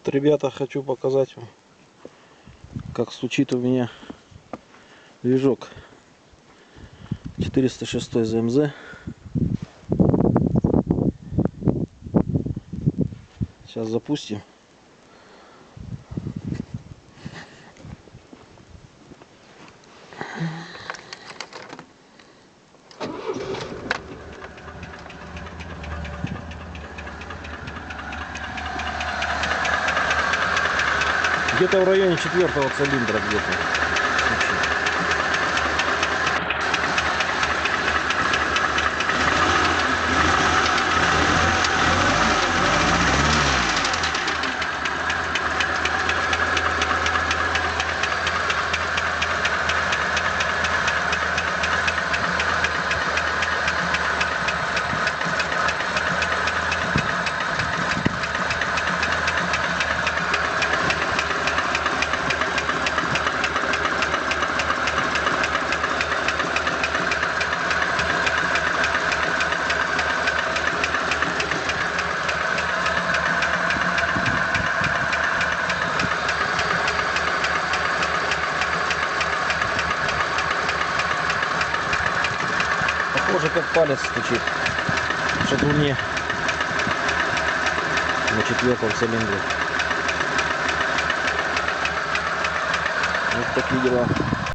Вот, ребята, хочу показать вам, как стучит у меня движок 406 ЗМЗ. Сейчас запустим. Где-то в районе 4-го цилиндра где-то. Похоже, как палец стучит в шатуне на 4-м цилиндре. Вот такие дела.